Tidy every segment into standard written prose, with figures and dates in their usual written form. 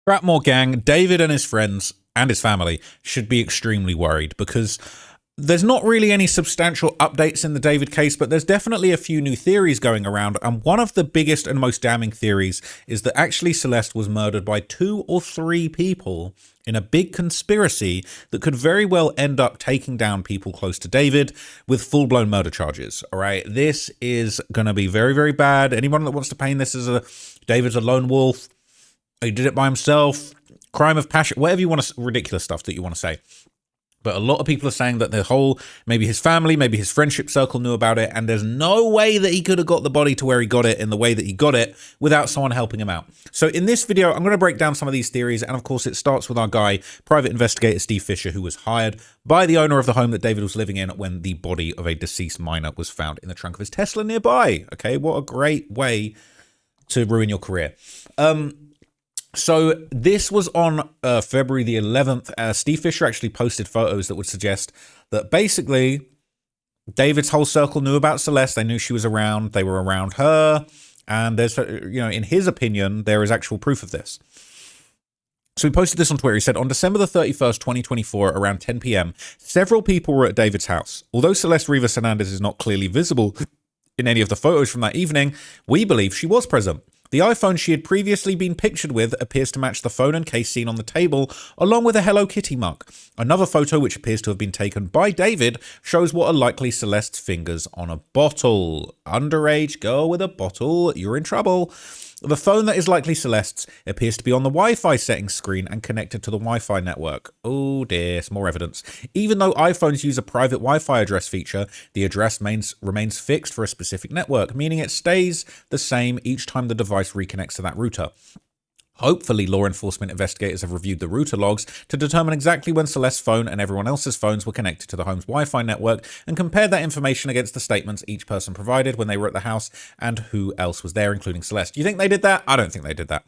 Bratmore gang, David and his friends and his family should be extremely worried because there's not really any substantial updates in the David case, but there's definitely a few new theories going around. And one of the biggest and most damning theories is that actually Celeste was murdered by 2 or 3 people in a big conspiracy that could very well end up taking down people close to David with full-blown murder charges. All right, this is going to be very, very bad. Anyone that wants to paint this as David's a lone wolf, he did it by himself, crime of passion, whatever you want to, ridiculous stuff that you want to say. But a lot of people are saying that the whole, maybe his family, maybe his friendship circle knew about it, and there's no way that he could have got the body to where he got it in the way that he got it without someone helping him out. So in this video, I'm going to break down some of these theories, and of course it starts with our guy, private investigator Steve Fisher, who was hired by the owner of the home that David was living in when the body of a deceased minor was found in the trunk of his Tesla nearby. Okay, what a great way to ruin your career. So this was on February the 11th. Steve Fisher actually posted photos that would suggest that basically David's whole circle knew about Celeste. They knew she was around. They were around her. And there's, in his opinion, there is actual proof of this. So he posted this on Twitter. He said, on December the 31st, 2024, around 10 p.m., several people were at David's house. Although Celeste Rivas Hernandez is not clearly visible in any of the photos from that evening, we believe she was present. The iPhone she had previously been pictured with appears to match the phone and case seen on the table, along with a Hello Kitty mug. Another photo, which appears to have been taken by David, shows what are likely Celeste's fingers on a bottle. Underage girl with a bottle, you're in trouble. The phone that is likely Celeste's appears to be on the Wi-Fi settings screen and connected to the Wi-Fi network. Oh dear, some more evidence. Even though iPhones use a private Wi-Fi address feature, the address remains fixed for a specific network, meaning it stays the same each time the device reconnects to that router. Hopefully, law enforcement investigators have reviewed the router logs to determine exactly when Celeste's phone and everyone else's phones were connected to the home's Wi-Fi network and compared that information against the statements each person provided when they were at the house and who else was there, including Celeste. Do you think they did that? I don't think they did that.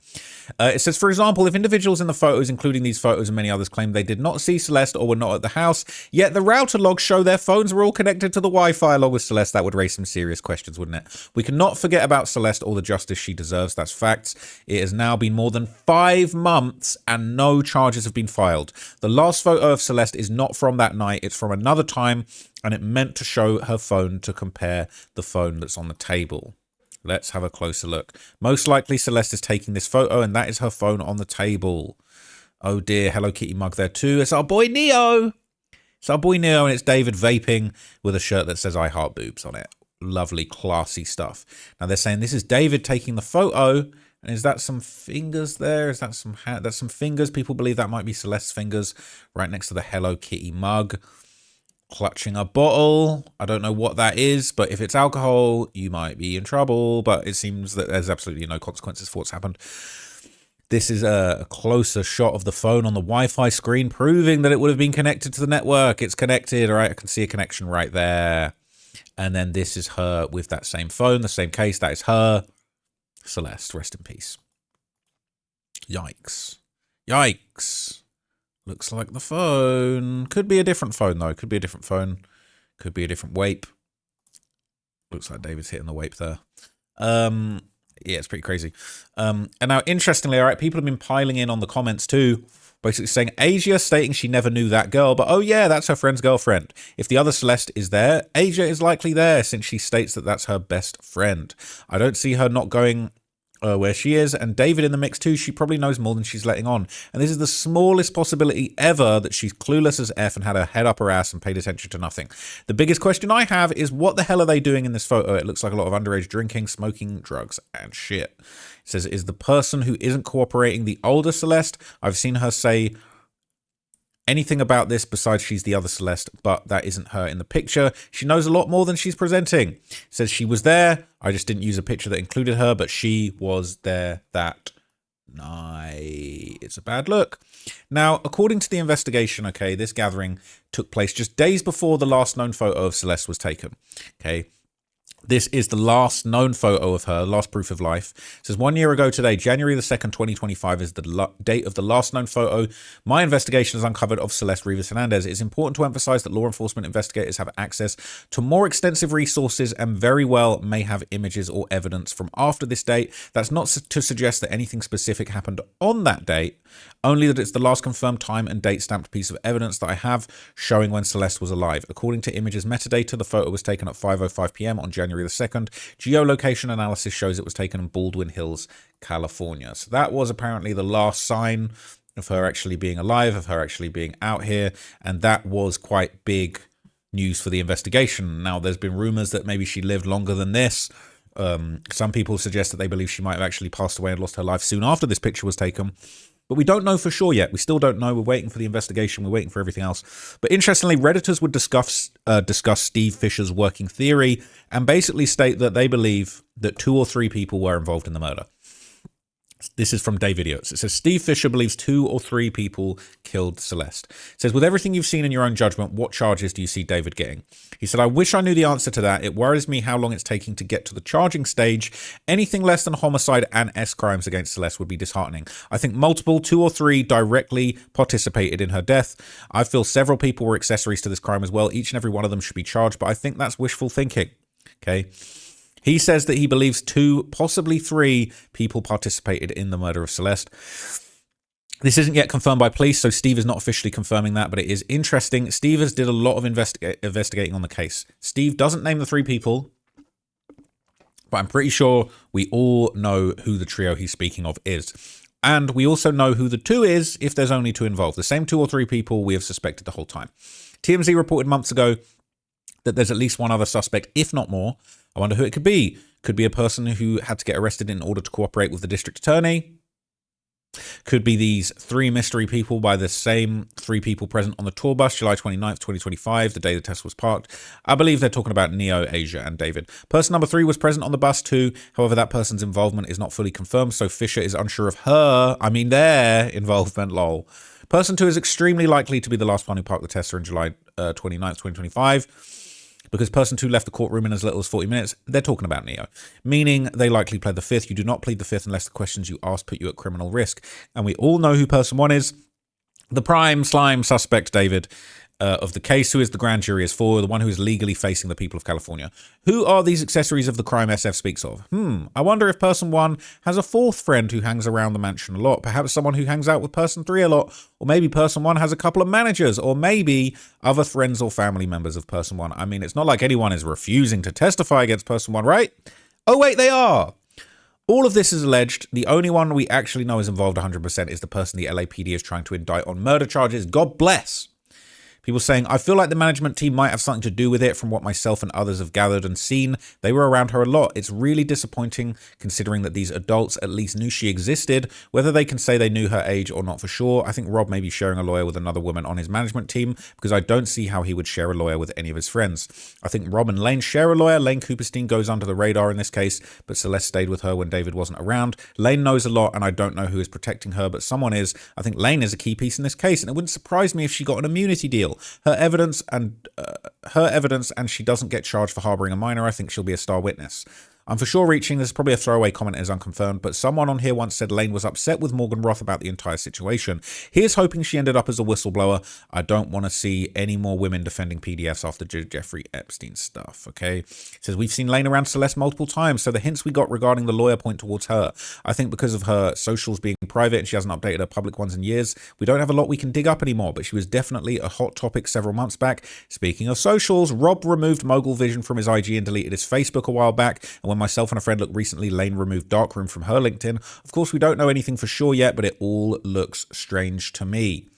It says, for example, if individuals in the photos, including these photos and many others, claim they did not see Celeste or were not at the house, yet the router logs show their phones were all connected to the Wi-Fi along with Celeste, that would raise some serious questions, wouldn't it? We cannot forget about Celeste or the justice she deserves. That's facts. It has now been more than 5 months and no charges have been filed. The last photo of Celeste is not from that night. It's from another time, and it meant to show her phone to compare the phone that's on the table. Let's have a closer look. Most likely Celeste is taking this photo, and that is her phone on the table. Oh dear, Hello Kitty mug there too. It's our boy Neo. It's our boy Neo, and it's David vaping with a shirt that says I heart boobs on it. Lovely, classy stuff. Now they're saying this is David taking the photo. And is that some fingers there? Is that some hat? That's some fingers. People believe that might be Celeste's fingers right next to the Hello Kitty mug. Clutching a bottle. I don't know what that is, but if it's alcohol, you might be in trouble. But it seems that there's absolutely no consequences for what's happened. This is a closer shot of the phone on the Wi-Fi screen, proving that it would have been connected to the network. It's connected, all right? I can see a connection right there. And then this is her with that same phone, the same case. That is her. Celeste, rest in peace. Yikes. Yikes. Looks like the phone. Could be a different phone, though. Could be a different phone. Could be a different wape. Looks like David's hitting the wape there. Yeah, it's pretty crazy. And now, interestingly, all right, people have been piling in on the comments, too. Basically saying, Asia stating she never knew that girl, but oh yeah, that's her friend's girlfriend. If the other Celeste is there, Asia is likely there since she states that that's her best friend. I don't see her not going where she is, and David in the mix too. She probably knows more than she's letting on. And this is the smallest possibility ever that she's clueless as F and had her head up her ass and paid attention to nothing. The biggest question I have is what the hell are they doing in this photo? It looks like a lot of underage drinking, smoking, drugs, and shit. It says, is the person who isn't cooperating the older Celeste? I've seen her say anything about this besides she's the other Celeste, but that isn't her in the picture. She knows a lot more than she's presenting. It says she was there. I just didn't use a picture that included her, but she was there that night. It's a bad look. Now, according to the investigation, okay, this gathering took place just days before the last known photo of Celeste was taken. Okay. This is the last known photo of her, last proof of life. It says 1 year ago today, January the 2nd, 2025 is the date of the last known photo my investigation has uncovered of Celeste Rivas Hernandez. It is important to emphasize that law enforcement investigators have access to more extensive resources and very well may have images or evidence from after this date. That's not to suggest that anything specific happened on that date. Only that it's the last confirmed time and date stamped piece of evidence that I have showing when Celeste was alive. According to Images metadata, the photo was taken at 5:05 p.m. on January the 2nd. Geolocation analysis shows it was taken in Baldwin Hills, California. So that was apparently the last sign of her actually being alive, of her actually being out here, and that was quite big news for the investigation. Now, there's been rumors that maybe she lived longer than this. Some people suggest that they believe she might have actually passed away and lost her life soon after this picture was taken. But we don't know for sure yet. We still don't know. We're waiting for the investigation. We're waiting for everything else. But interestingly, Redditors would discuss Steve Fisher's working theory and basically state that they believe that 2 or 3 people were involved in the murder. This is from D4VD. It says, Steve Fisher believes 2 or 3 people killed Celeste. It says, with everything you've seen in your own judgment, what charges do you see David getting? He said, I wish I knew the answer to that. It worries me how long it's taking to get to the charging stage. Anything less than homicide and S crimes against Celeste would be disheartening. I think multiple, 2 or 3 directly participated in her death. I feel several people were accessories to this crime as well. Each and every one of them should be charged, but I think that's wishful thinking. Okay. He says that he believes 2, possibly 3 people participated in the murder of Celeste. This isn't yet confirmed by police, so Steve is not officially confirming that, but it is interesting. Steve has did a lot of investigating on the case. Steve doesn't name the 3 people, but I'm pretty sure we all know who the trio he's speaking of is. And we also know who the 2 is if there's only 2 involved. The same 2 or 3 people we have suspected the whole time. TMZ reported months ago that there's at least 1 other suspect, if not more. I wonder who it could be. Could be a person who had to get arrested in order to cooperate with the district attorney. Could be these 3 mystery people by the same 3 people present on the tour bus, July 29th, 2025, the day the test was parked. I believe they're talking about Neo, Asia, and David. Person number 3 was present on the bus too. However, that person's involvement is not fully confirmed, so Fisher is unsure of their involvement, lol. Person 2 is extremely likely to be the last one who parked the Tesla in July 29th, 2025. Because person 2 left the courtroom in as little as 40 minutes, they're talking about Neo. Meaning they likely pled the 5th. You do not plead the 5th unless the questions you ask put you at criminal risk. And we all know who person 1 is. The prime slime suspect, David, of the case, who is the grand jury is for, the one who is legally facing the people of California. Who are these accessories of the crime SF speaks of? I wonder if person 1 has a 4th friend who hangs around the mansion a lot, perhaps someone who hangs out with person 3 a lot, or maybe person 1 has a couple of managers, or maybe other friends or family members of person 1. I mean, it's not like anyone is refusing to testify against person 1, right? Oh wait, they are! All of this is alleged. The only one we actually know is involved 100% is the person the LAPD is trying to indict on murder charges. God bless! People saying, I feel like the management team might have something to do with it from what myself and others have gathered and seen. They were around her a lot. It's really disappointing considering that these adults at least knew she existed. Whether they can say they knew her age or not for sure, I think Rob may be sharing a lawyer with another woman on his management team because I don't see how he would share a lawyer with any of his friends. I think Rob and Lane share a lawyer. Lane Cooperstein goes under the radar in this case, but Celeste stayed with her when David wasn't around. Lane knows a lot and I don't know who is protecting her, but someone is. I think Lane is a key piece in this case and it wouldn't surprise me if she got an immunity deal. Her evidence and she doesn't get charged for harboring a minor. I think she'll be a star witness. I'm for sure reaching, this is probably a throwaway comment, is unconfirmed, but someone on here once said Lane was upset with Morgan Roth about the entire situation. Here's hoping she ended up as a whistleblower. I don't want to see any more women defending PDFs after Jeffrey Epstein stuff, okay? It says, we've seen Lane around Celeste multiple times, so the hints we got regarding the lawyer point towards her. I think because of her socials being private and she hasn't updated her public ones in years, we don't have a lot we can dig up anymore, but she was definitely a hot topic several months back. Speaking of socials, Rob removed Mogul Vision from his IG and deleted his Facebook a while back, and when myself and a friend looked recently, Lane removed Darkroom from her LinkedIn. Of course, we don't know anything for sure yet, but it all looks strange to me.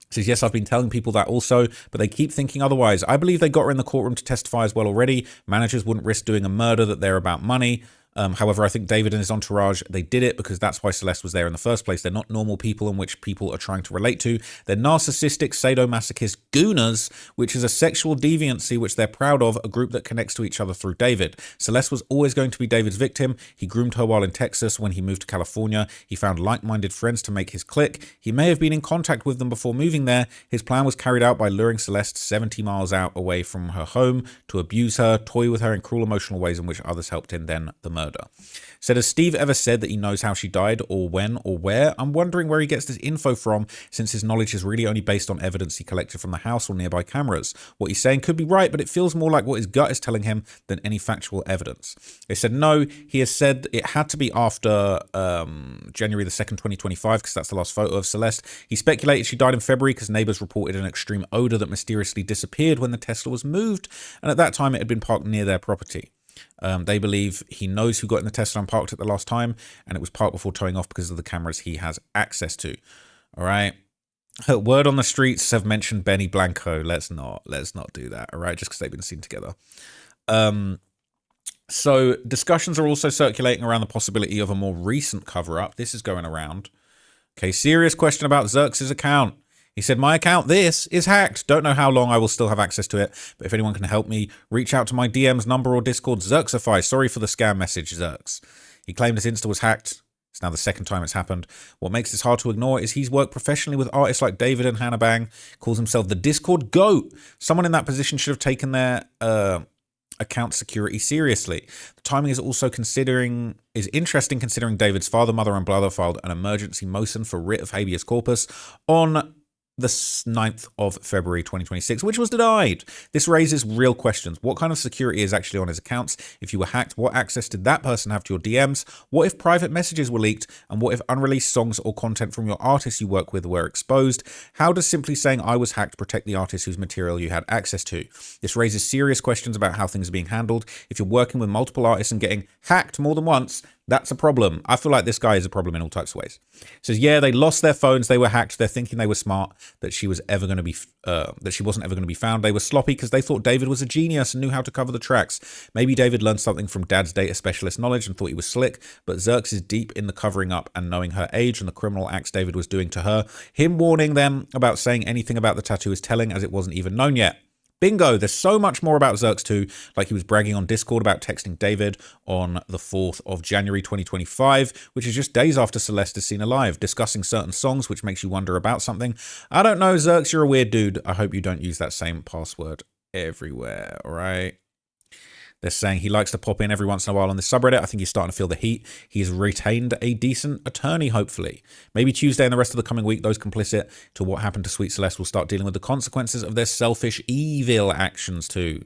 Says, yes, I've been telling people that also, but they keep thinking otherwise. I believe they got her in the courtroom to testify as well already. Managers wouldn't risk doing a murder that they're about money. However, I think David and his entourage, they did it because that's why Celeste was there in the first place. They're not normal people in which people are trying to relate to. They're narcissistic, sadomasochist gooners, which is a sexual deviancy which they're proud of, a group that connects to each other through David. Celeste was always going to be David's victim. He groomed her while in Texas. When he moved to California, he found like-minded friends to make his clique. He may have been in contact with them before moving there. His plan was carried out by luring Celeste 70 miles out away from her home to abuse her, toy with her in cruel emotional ways in which others helped in then the murder. Said, has Steve ever said that he knows how she died, or when, or where? I'm wondering where he gets this info from, since his knowledge is really only based on evidence he collected from the house or nearby cameras. What he's saying could be right, but it feels more like what his gut is telling him than any factual evidence. They said no, he has said it had to be after January the 2nd, 2025, because that's the last photo of Celeste. He speculated she died in February because neighbors reported an extreme odor that mysteriously disappeared when the Tesla was moved, and at that time it had been parked near their property. They believe he knows who got in the Tesla and parked it the last time, and it was parked before towing off because of the cameras he has access to. All right. Word on the streets have mentioned Benny Blanco. Let's not do that. All right, just because they've been seen together. So discussions are also circulating around the possibility of a more recent cover-up. This is going around. Okay, serious question about Xerxes' account. He said, my account, this, is hacked. Don't know how long I will still have access to it, but if anyone can help me, reach out to my DM's number or Discord, Xerxify. Sorry for the scam message, Xerx. He claimed his Insta was hacked. It's now the second time it's happened. What makes this hard to ignore is he's worked professionally with artists like David and Hannah Bang, calls himself the Discord GOAT. Someone in that position should have taken their account security seriously. The timing is also interesting considering David's father, mother, and brother filed an emergency motion for writ of habeas corpus on the 9th of February 2026, which was denied. This raises real questions. What kind of security is actually on his accounts? If you were hacked, what access did that person have to your DMs? What if private messages were leaked? And what if unreleased songs or content from your artists you work with were exposed? How does simply saying I was hacked protect the artist whose material you had access to? This raises serious questions about how things are being handled. If you're working with multiple artists and getting hacked more than once, that's a problem. I feel like this guy is a problem in all types of ways. He says, yeah, they lost their phones. They were hacked. They're thinking they were smart, that she wasn't ever going to be found. They were sloppy because they thought David was a genius and knew how to cover the tracks. Maybe David learned something from Dad's data specialist knowledge and thought he was slick, but Xerx is deep in the covering up and knowing her age and the criminal acts David was doing to her. Him warning them about saying anything about the tattoo is telling, as it wasn't even known yet. Bingo, there's so much more about Xerx too, like he was bragging on Discord about texting David on the 4th of January 2025, which is just days after Celeste is seen alive, discussing certain songs, which makes you wonder about something. I don't know, Xerx, you're a weird dude. I hope you don't use that same password everywhere, all right? They're saying he likes to pop in every once in a while on this subreddit. I think he's starting to feel the heat. He's retained a decent attorney, hopefully. Maybe Tuesday and the rest of the coming week, those complicit to what happened to Sweet Celeste will start dealing with the consequences of their selfish, evil actions too.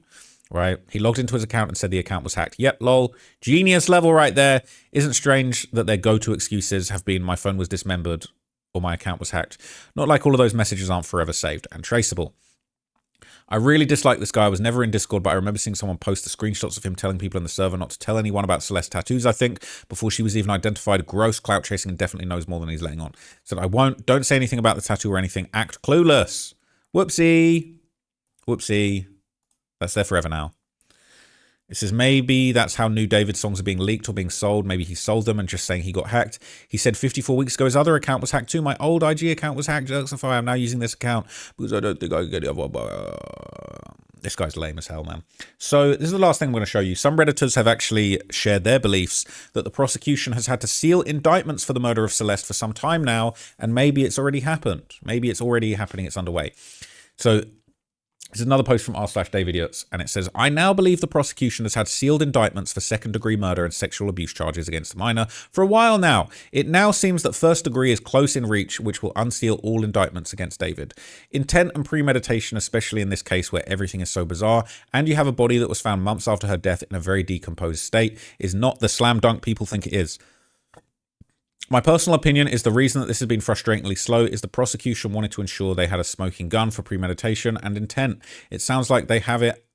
Right? He logged into his account and said the account was hacked. Yep, lol. Genius level right there. Isn't strange that their go-to excuses have been my phone was dismembered or my account was hacked. Not like all of those messages aren't forever saved and traceable. I really dislike this guy. I was never in Discord, but I remember seeing someone post the screenshots of him telling people in the server not to tell anyone about Celeste tattoos, I think, before she was even identified. Gross, clout chasing, and definitely knows more than he's letting on. Said, I won't. Don't say anything about the tattoo or anything. Act clueless. Whoopsie. Whoopsie. That's there forever now. It says maybe that's how new David songs are being leaked or being sold. Maybe he sold them and just saying he got hacked. He said 54 weeks ago his other account was hacked too. My old IG account was hacked. Xerxify. I'm now using this account because I don't think I can get it. This guy's lame as hell, man. So this is the last thing I'm going to show you. Some Redditors have actually shared their beliefs that the prosecution has had to seal indictments for the murder of Celeste for some time now, and maybe it's already happened. Maybe it's already happening. It's underway. So this is another post from r/DavidYutz, and it says, I now believe the prosecution has had sealed indictments for second-degree murder and sexual abuse charges against a minor for a while now. It now seems that first degree is close in reach, which will unseal all indictments against David. Intent and premeditation, especially in this case where everything is so bizarre, and you have a body that was found months after her death in a very decomposed state, is not the slam dunk people think it is. My personal opinion is the reason that this has been frustratingly slow is the prosecution wanted to ensure they had a smoking gun for premeditation and intent. It sounds like they have it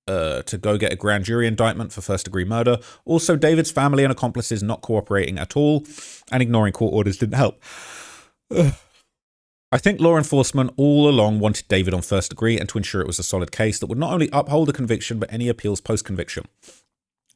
to go get a grand jury indictment for first-degree murder. Also, David's family and accomplices not cooperating at all and ignoring court orders didn't help. I think law enforcement all along wanted David on first degree and to ensure it was a solid case that would not only uphold the conviction but any appeals post-conviction.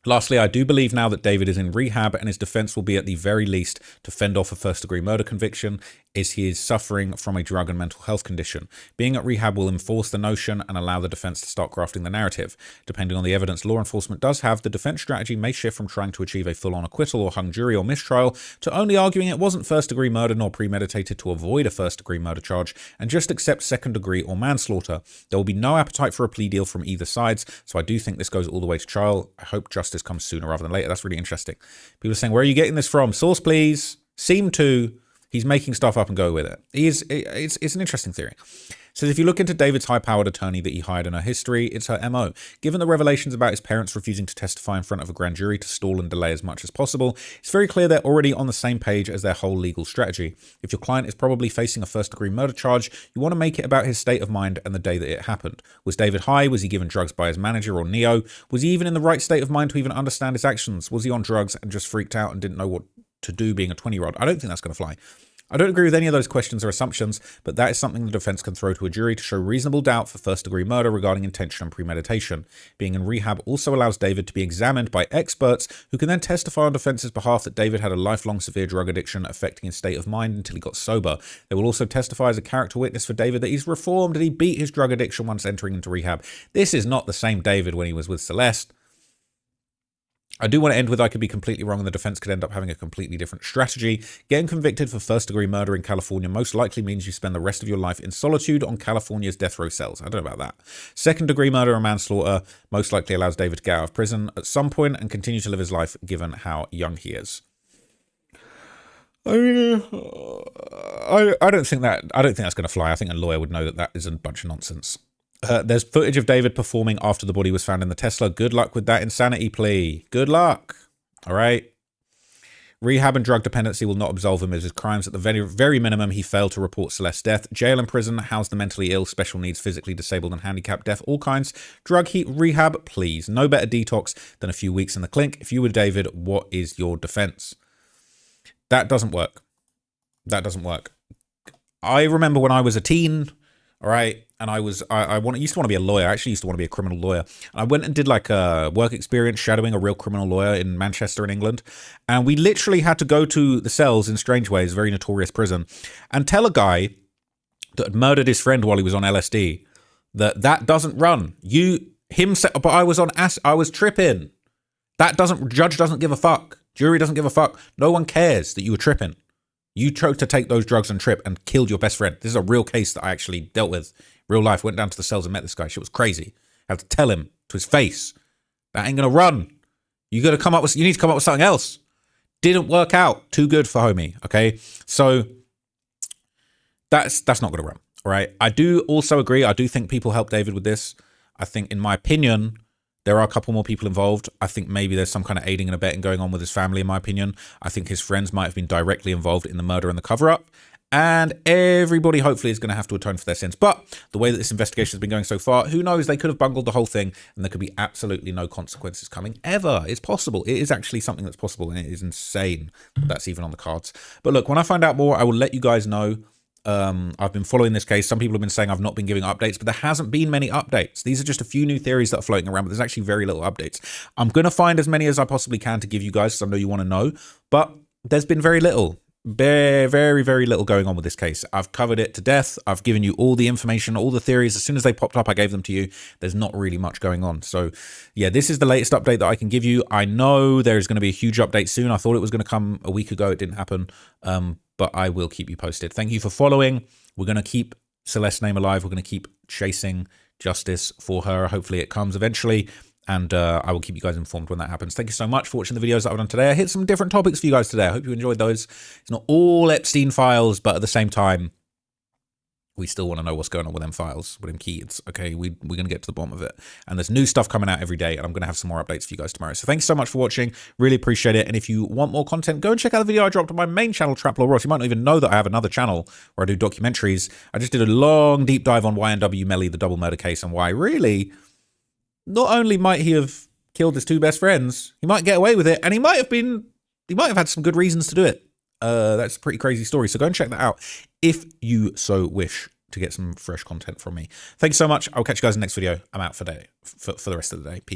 Lastly, I do believe now that David is in rehab and his defense will be at the very least to fend off a first-degree murder conviction is he is suffering from a drug and mental health condition. Being at rehab will enforce the notion and allow the defense to start crafting the narrative. Depending on the evidence law enforcement does have, the defense strategy may shift from trying to achieve a full-on acquittal or hung jury or mistrial to only arguing it wasn't first-degree murder nor premeditated to avoid a first-degree murder charge and just accept second-degree or manslaughter. There will be no appetite for a plea deal from either sides, so I do think this goes all the way to trial. I hope justice justice comes sooner rather than later. That's really interesting. People are saying, where are you getting this from? Source, please. Seem to. He's making stuff up and go with it. It's an interesting theory. So if you look into David's high-powered attorney that he hired in her history, it's her MO. Given the revelations about his parents refusing to testify in front of a grand jury to stall and delay as much as possible, it's very clear they're already on the same page as their whole legal strategy. If your client is probably facing a first-degree murder charge, you want to make it about his state of mind and the day that it happened. Was David high? Was he given drugs by his manager or Neo? Was he even in the right state of mind to even understand his actions? Was he on drugs and just freaked out and didn't know what to do being a 20-year-old? I don't think that's going to fly. I don't agree with any of those questions or assumptions, but that is something the defense can throw to a jury to show reasonable doubt for first-degree murder regarding intention and premeditation. Being in rehab also allows David to be examined by experts who can then testify on defense's behalf that David had a lifelong severe drug addiction affecting his state of mind until he got sober. They will also testify as a character witness for David that he's reformed and he beat his drug addiction once entering into rehab. This is not the same David when he was with Celeste. I do want to end with I could be completely wrong and the defense could end up having a completely different strategy. Getting convicted for first-degree murder in California most likely means you spend the rest of your life in solitude on California's death row cells. I don't know about that. Second-degree murder and manslaughter most likely allows David to get out of prison at some point and continue to live his life given how young he is. I mean, I don't think that's going to fly. I think a lawyer would know that that is a bunch of nonsense. There's footage of David performing after the body was found in the Tesla. Good luck with that insanity plea. Good luck. All right. Rehab and drug dependency will not absolve him of his crimes. At the very minimum, he failed to report Celeste's death. Jail and prison house the mentally ill, special needs, physically disabled and handicapped, deaf, all kinds. Drug rehab, please. No better detox than a few weeks in the clink. If you were David, what is your defense? That doesn't work. That doesn't work. I remember when I was a teen, all right, and I used to want to be a lawyer. I actually used to want to be a criminal lawyer. And I went and did like a work experience shadowing a real criminal lawyer in Manchester in England. And we literally had to go to the cells in Strange Ways, very notorious prison, and tell a guy that had murdered his friend while he was on LSD that doesn't run. But I was tripping. Judge doesn't give a fuck. Jury doesn't give a fuck. No one cares that you were tripping. You chose to take those drugs and trip and killed your best friend. This is a real case that I actually dealt with. Real life. Went down to the cells and met this guy. Shit was crazy. I had to tell him to his face, that ain't gonna run. You need to come up with something else. Didn't work out. Too good for homie. Okay. So that's not gonna run. All right. I do also agree. I do think people helped David with this. I think, in my opinion, there are a couple more people involved. I think maybe there's some kind of aiding and abetting going on with his family, in my opinion. I think his friends might have been directly involved in the murder and the cover-up. And everybody hopefully is going to have to atone for their sins. But the way that this investigation has been going so far, who knows? They could have bungled the whole thing and there could be absolutely no consequences coming ever. It's possible. It is actually something that's possible, and it is insane that that's even on the cards. But look, when I find out more, I will let you guys know. I've been following this case. Some people have been saying I've not been giving updates, but there hasn't been many updates. These are just a few new theories that are floating around, but there's actually very little updates. I'm going to find as many as I possibly can to give you guys, because I know you want to know, but there's been very little. Very, very, very little going on with this case. I've covered it to death. I've given you all the information, all the theories. As soon as they popped up, I gave them to you. There's not really much going on. So yeah, this is the latest update that I can give you. I know there's going to be a huge update soon. I thought it was going to come a week ago. It didn't happen. But I will keep you posted. Thank you for following. We're going to keep Celeste's name alive. We're going to keep chasing justice for her. Hopefully it comes eventually. And I will keep you guys informed when that happens. Thank you so much for watching the videos that I've done today. I hit some different topics for you guys today. I hope you enjoyed those. It's not all Epstein files, but at the same time, we still want to know what's going on with them files, with them kids. Okay, we're going to get to the bottom of it. And there's new stuff coming out every day, and I'm going to have some more updates for you guys tomorrow. So thanks so much for watching. Really appreciate it. And if you want more content, go and check out the video I dropped on my main channel, Trap Law Ross. You might not even know that I have another channel where I do documentaries. I just did a long deep dive on YNW Melly, the double murder case, and why really, not only might he have killed his two best friends, he might get away with it, and he might have had some good reasons to do it. That's a pretty crazy story. So go and check that out if you so wish to get some fresh content from me. Thank you so much. I'll catch you guys in the next video. I'm out for the rest of the day. Peace.